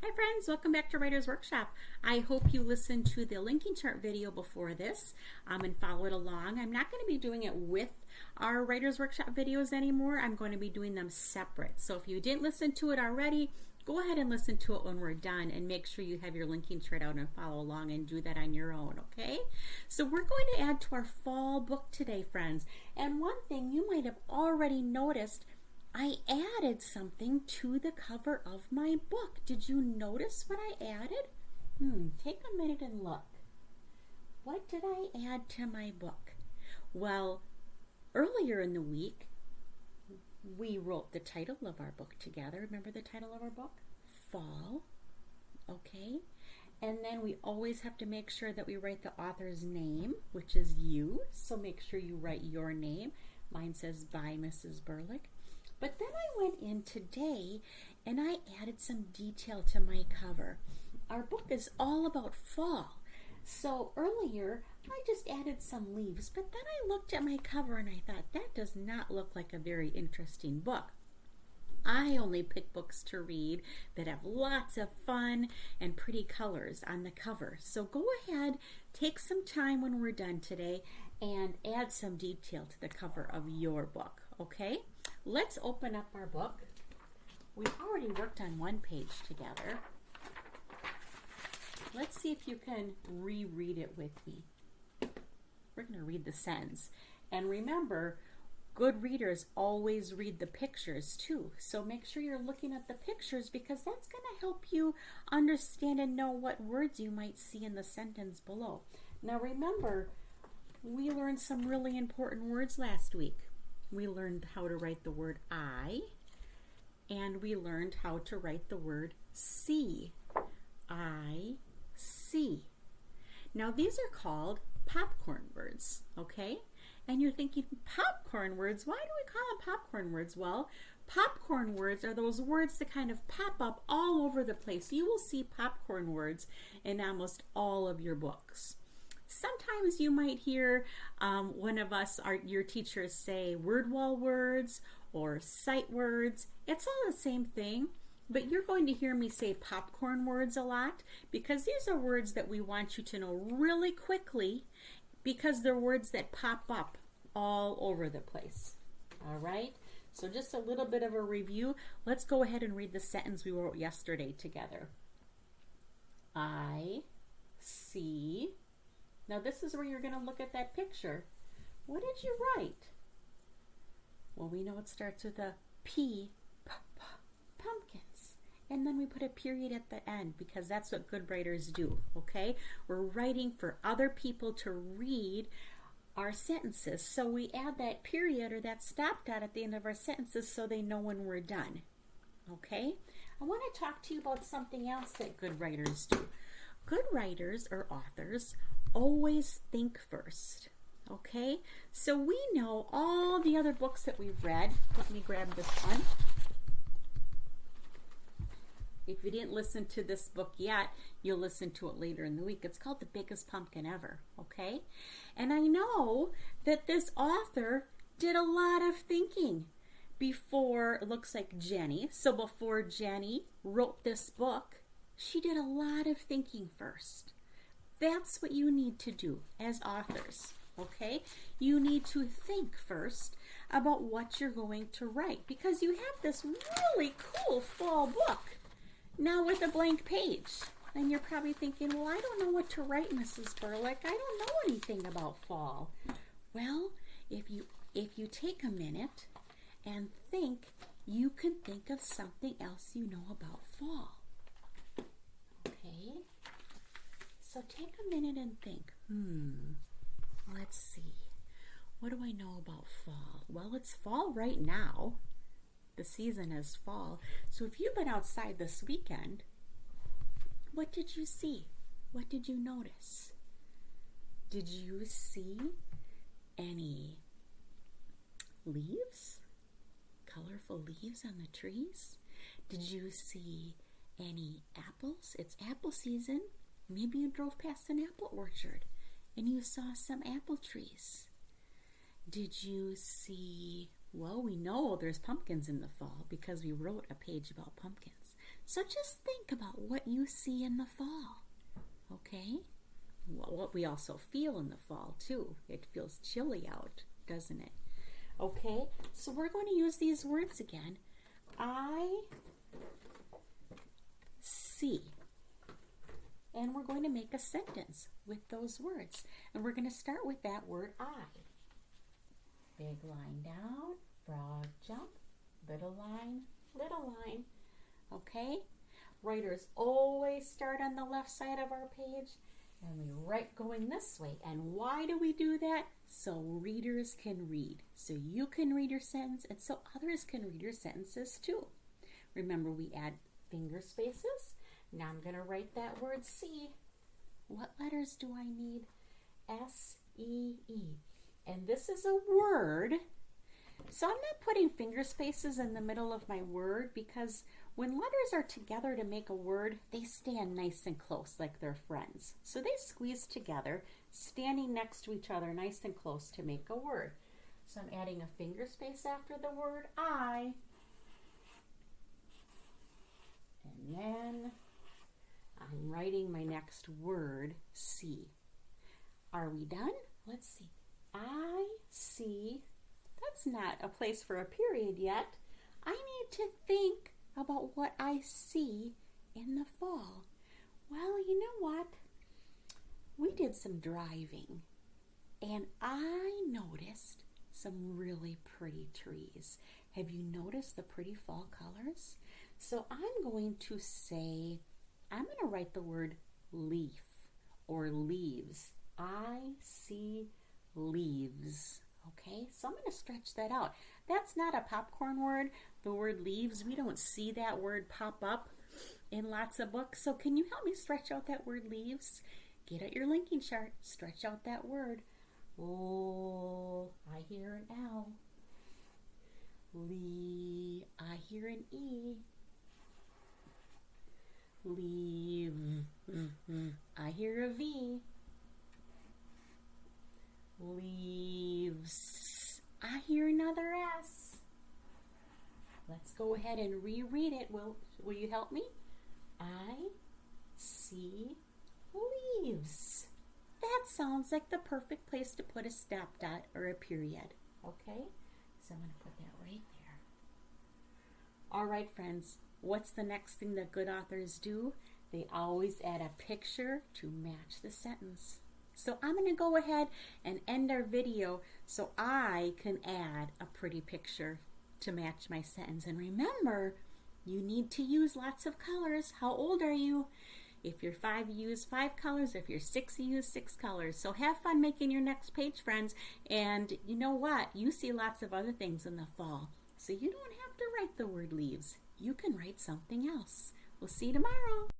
Hi friends, welcome back to Writer's Workshop. I hope you listened to the linking chart video before this and follow it along. I'm not going to be doing it with our Writer's Workshop videos anymore. I'm going to be doing them separate. So if you didn't listen to it already, go ahead and listen to it when we're done and make sure you have your linking chart out and follow along and do that on your own, okay? So we're going to add to our fall book today, friends. And one thing you might have already noticed, I added something to the cover of my book. Did you notice what I added? Take a minute and look. What did I add to my book? Well, earlier in the week, we wrote the title of our book together. Remember the title of our book? Fall. Okay. And then we always have to make sure that we write the author's name, which is you. So make sure you write your name. Mine says, by Mrs. Burlick. But then I went in today and I added some detail to my cover. Our book is all about fall. So earlier I just added some leaves, but then I looked at my cover and I thought that does not look like a very interesting book. I only pick books to read that have lots of fun and pretty colors on the cover. So go ahead, take some time when we're done today and add some detail to the cover of your book, okay? Let's open up our book. We've already worked on one page together. Let's see if you can reread it with me. We're going to read the sentence. And remember, good readers always read the pictures too. So make sure you're looking at the pictures because that's going to help you understand and know what words you might see in the sentence below. Now remember, we learned some really important words last week. We learned how to write the word I, and we learned how to write the word see. I see. Now these are called popcorn words, okay? And you're thinking, popcorn words? Why do we call them popcorn words? Well, popcorn words are those words that kind of pop up all over the place. You will see popcorn words in almost all of your books. Sometimes you might hear one of us, your teachers, say word wall words or sight words. It's all the same thing, but you're going to hear me say popcorn words a lot because these are words that we want you to know really quickly because they're words that pop up all over the place. All right? So just a little bit of a review. Let's go ahead and read the sentence we wrote yesterday together. I see. Now this is where you're going to look at that picture. What did you write? Well, we know it starts with a P, pumpkins. And then we put a period at the end because that's what good writers do, okay? We're writing for other people to read our sentences. So we add that period or that stop dot at the end of our sentences so they know when we're done, okay? I want to talk to you about something else that good writers do. Good writers or authors always think first, okay? So we know all the other books that we've read. Let me grab this one. If you didn't listen to this book yet, you'll listen to it later in the week. It's called The Biggest Pumpkin Ever, okay? And I know that this author did a lot of thinking before, it looks like Jenny. So before Jenny wrote this book, she did a lot of thinking first. That's what you need to do as authors, okay? You need to think first about what you're going to write because you have this really cool fall book now with a blank page. And you're probably thinking, well, I don't know what to write, Mrs. Burlick. I don't know anything about fall. Well, if you take a minute and think, you can think of something else you know about fall. Okay? So take a minute and think, let's see. What do I know about fall? Well, it's fall right now. The season is fall. So if you've been outside this weekend, what did you see? What did you notice? Did you see any leaves? Colorful leaves on the trees? Did you see any apples? It's apple season. Maybe you drove past an apple orchard and you saw some apple trees. Did you see, well, we know there's pumpkins in the fall because we wrote a page about pumpkins. So just think about what you see in the fall, okay? Well, what we also feel in the fall too. It feels chilly out, doesn't it? Okay, so we're going to use these words again. I see. And we're going to make a sentence with those words. And we're going to start with that word I. Big line down, broad jump, little line, little line. Okay? Writers always start on the left side of our page and we write going this way. And why do we do that? So readers can read. So you can read your sentence and so others can read your sentences too. Remember, we add finger spaces. Now I'm going to write that word see. What letters do I need? S-E-E. And this is a word. So I'm not putting finger spaces in the middle of my word because when letters are together to make a word, they stand nice and close like they're friends. So they squeeze together, standing next to each other nice and close to make a word. So I'm adding a finger space after the word I. And then I'm writing my next word, see. Are we done? Let's see. I see. That's not a place for a period yet. I need to think about what I see in the fall. Well, you know what? We did some driving and I noticed some really pretty trees. Have you noticed the pretty fall colors? So I'm going to say, I'm going to write the word leaf or leaves. I see leaves. Okay, so I'm going to stretch that out. That's not a popcorn word, the word leaves. We don't see that word pop up in lots of books. So can you help me stretch out that word leaves? Get out your linking chart, stretch out that word. Oh, I hear an L. I hear an E. Leave. I hear a V. Leaves. I hear another S. Let's go ahead and reread it. Will you help me? I see leaves. That sounds like the perfect place to put a stop dot or a period. Okay? So I'm going to put that right there. All right, friends. What's the next thing that good authors do? They always add a picture to match the sentence. So I'm going to go ahead and end our video so I can add a pretty picture to match my sentence. And remember, you need to use lots of colors. How old are you? If you're 5, you use 5 colors. If you're 6, you use 6 colors. So have fun making your next page, friends. And you know what? You see lots of other things in the fall. So you don't have to write the word leaves. You can write something else. We'll see you tomorrow.